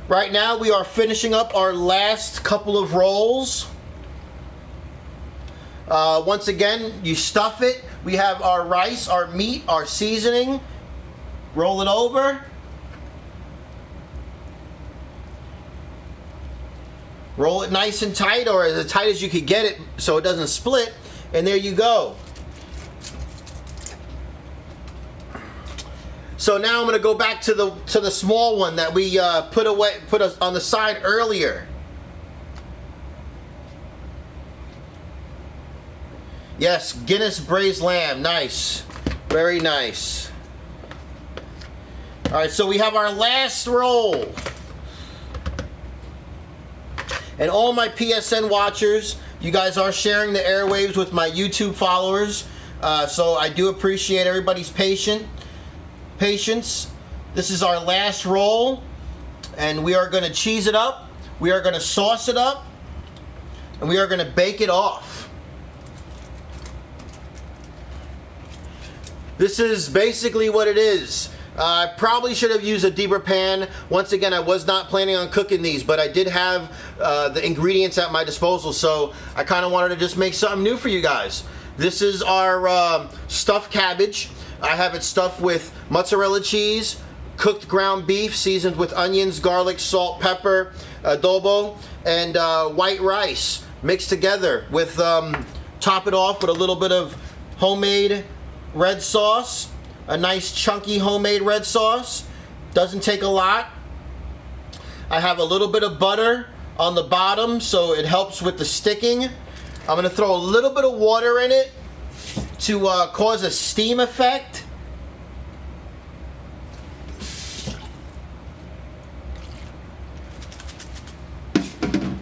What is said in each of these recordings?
Right now we are finishing up our last couple of rolls. Once again, you stuff it. We have our rice, our meat, our seasoning. Roll it over. Roll it nice and tight, or as tight as you could get it so it doesn't split. And there you go. So now I'm going to go back to the small one that we put on the side earlier. Yes, Guinness braised lamb. Nice. Very nice. All right, so we have our last roll. And all my PSN watchers, you guys are sharing the airwaves with my YouTube followers. So I do appreciate everybody's patience. This is our last roll, and we are going to cheese it up. We are going to sauce it up, and we are going to bake it off. This is basically what it is. I probably should have used a deeper pan. Once again, I was not planning on cooking these, but I did have the ingredients at my disposal, so I kind of wanted to just make something new for you guys. This is our stuffed cabbage. I have it stuffed with mozzarella cheese, cooked ground beef seasoned with onions, garlic, salt, pepper, adobo, and white rice mixed together with, top it off with a little bit of homemade red sauce, a nice chunky homemade red sauce. Doesn't take a lot. I have a little bit of butter on the bottom so it helps with the sticking. I'm going to throw a little bit of water in it to cause a steam effect.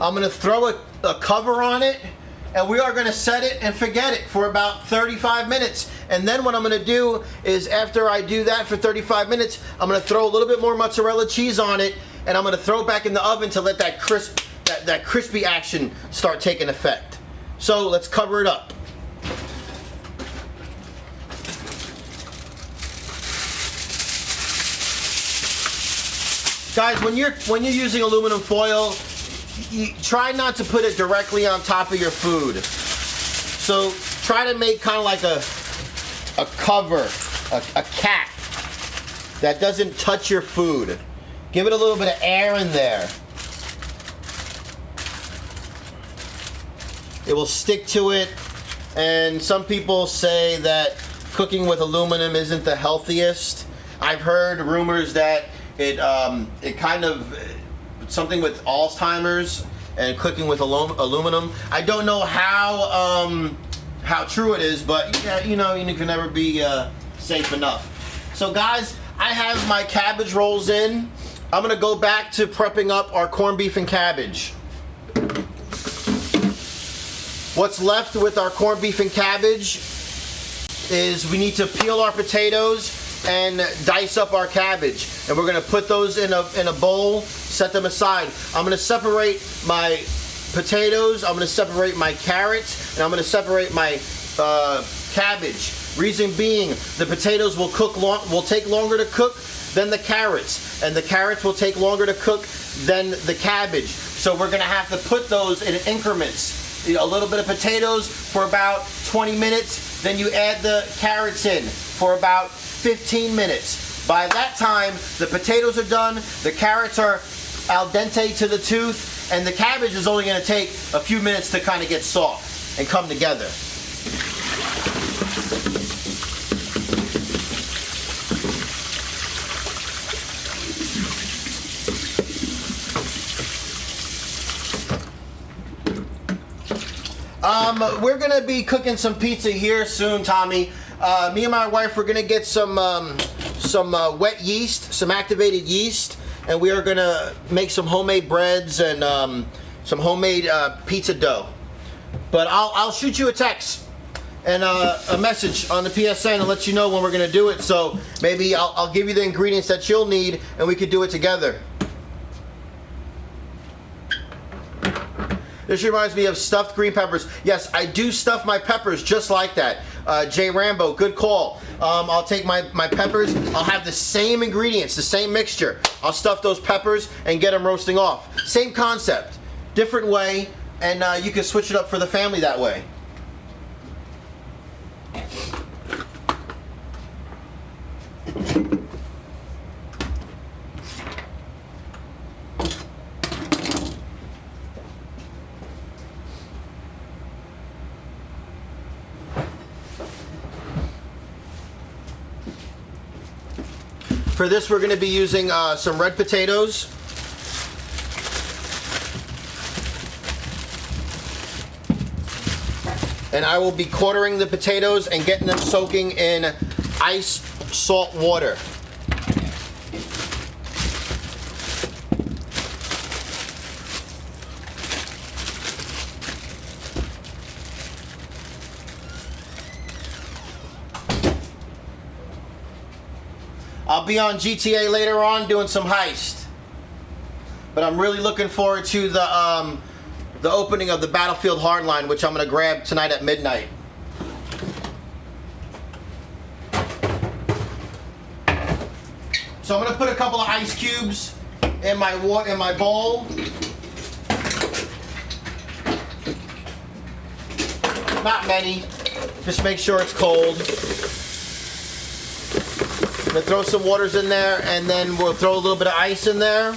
I'm going to throw a cover on it, and we are going to set it and forget it for about 35 minutes. And then what I'm going to do is, after I do that for 35 minutes, I'm going to throw a little bit more mozzarella cheese on it, and I'm going to throw it back in the oven to let that crispy action start taking effect. So let's cover it up. Guys, when you're using aluminum foil, you try not to put it directly on top of your food. So try to make kind of like a cover, a cap that doesn't touch your food. Give it a little bit of air in there. It will stick to it. And some people say that cooking with aluminum isn't the healthiest. I've heard rumors that it kind of something with Alzheimer's and cooking with aluminum. I don't know how true it is, but yeah, you can never be safe enough. So guys, I have my cabbage rolls in. I'm gonna go back to prepping up our corned beef and cabbage. What's left with our corned beef and cabbage is we need to peel our potatoes and dice up our cabbage, and we're going to put those in a bowl, set them aside. I'm going to separate my potatoes, I'm going to separate my carrots, and I'm going to separate my cabbage. Reason being, the potatoes will take longer to cook than the carrots, and the carrots will take longer to cook than the cabbage. So we're going to have to put those in increments. A little bit of potatoes for about 20 minutes, then you add the carrots in for about 15 minutes. By that time, the potatoes are done, the carrots are al dente to the tooth, and the cabbage is only going to take a few minutes to kind of get soft and come together. We're going to be cooking some pizza here soon, Tommy. Me and my wife, we're going to get some wet yeast, some activated yeast, and we are going to make some homemade breads and some homemade pizza dough. But I'll shoot you a text and a message on the PSN and let you know when we're going to do it. So maybe I'll give you the ingredients that you'll need, and we could do it together. This reminds me of stuffed green peppers. Yes, I do stuff my peppers just like that. Jay Rambo, good call. I'll take my peppers. I'll have the same ingredients, the same mixture. I'll stuff those peppers and get them roasting off. Same concept, different way, and you can switch it up for the family that way. For this, we're going to be using some red potatoes. And I will be quartering the potatoes and getting them soaking in ice salt water. I'll be on GTA later on doing some heist, but I'm really looking forward to the opening of the Battlefield Hardline, which I'm going to grab tonight at midnight. So I'm going to put a couple of ice cubes in my bowl. Not many. Just make sure it's cold. I'm going to throw some waters in there, and then we'll throw a little bit of ice in there,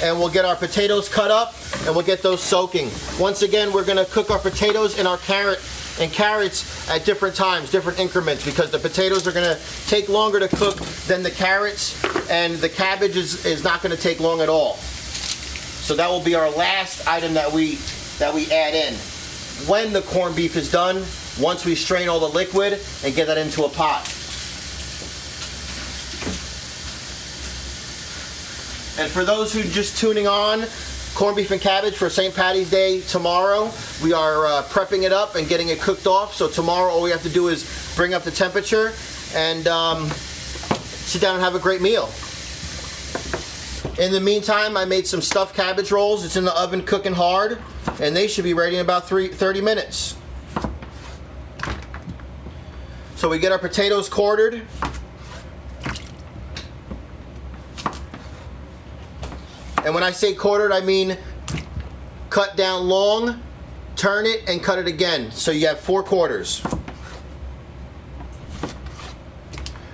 and we'll get our potatoes cut up, and we'll get those soaking. Once again, we're going to cook our potatoes and our carrots at different times, different increments, because the potatoes are going to take longer to cook than the carrots, and the cabbage is not going to take long at all. So that will be our last item that we add in. When the corned beef is done, once we strain all the liquid and get that into a pot. And for those who are just tuning on, corned beef and cabbage for St. Patty's Day tomorrow. We are prepping it up and getting it cooked off. So tomorrow all we have to do is bring up the temperature and sit down and have a great meal. In the meantime, I made some stuffed cabbage rolls. It's in the oven cooking hard, and they should be ready in about 30 minutes. So we get our potatoes quartered. And when I say quartered, I mean cut down long, turn it, and cut it again. So you have 4 quarters.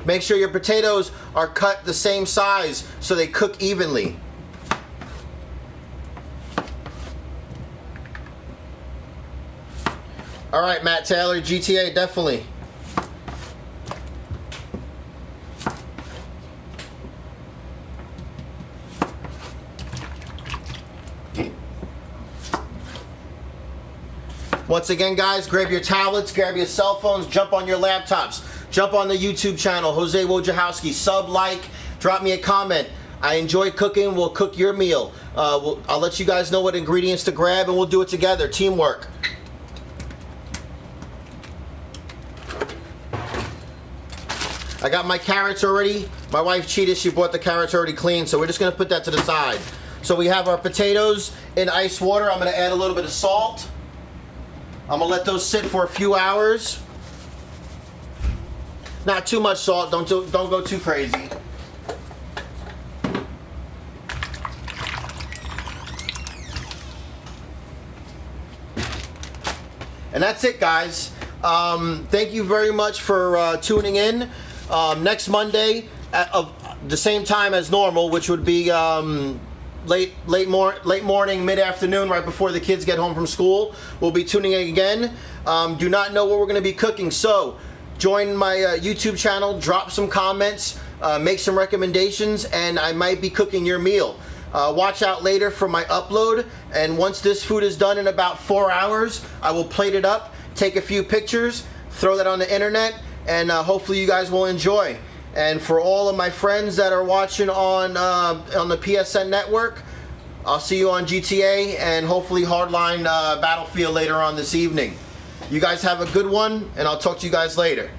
Make sure your potatoes are cut the same size so they cook evenly. All right, Matt Taylor, GTA, definitely. Once again, guys, grab your tablets, grab your cell phones, jump on your laptops, jump on the YouTube channel, Jose Wojciechowski, sub, like, drop me a comment. I enjoy cooking. We'll cook your meal. I'll let you guys know what ingredients to grab, and we'll do it together. Teamwork. I got my carrots already. My wife cheated. She bought the carrots already clean, so we're just going to put that to the side. So we have our potatoes in ice water. I'm going to add a little bit of salt. I'm going to let those sit for a few hours. Not too much salt. Don't go too crazy. And that's it, guys. Thank you very much for tuning in. Next Monday at the same time as normal, which would be late morning, mid-afternoon, right before the kids get home from school. We'll be tuning in again. Do not know what we're going to be cooking, so join my YouTube channel, drop some comments, make some recommendations, and I might be cooking your meal. Watch out later for my upload, and once this food is done in about 4 hours, I will plate it up, take a few pictures, throw that on the internet, and hopefully you guys will enjoy. And for all of my friends that are watching on the PSN network, I'll see you on GTA and hopefully Hardline Battlefield later on this evening. You guys have a good one, and I'll talk to you guys later.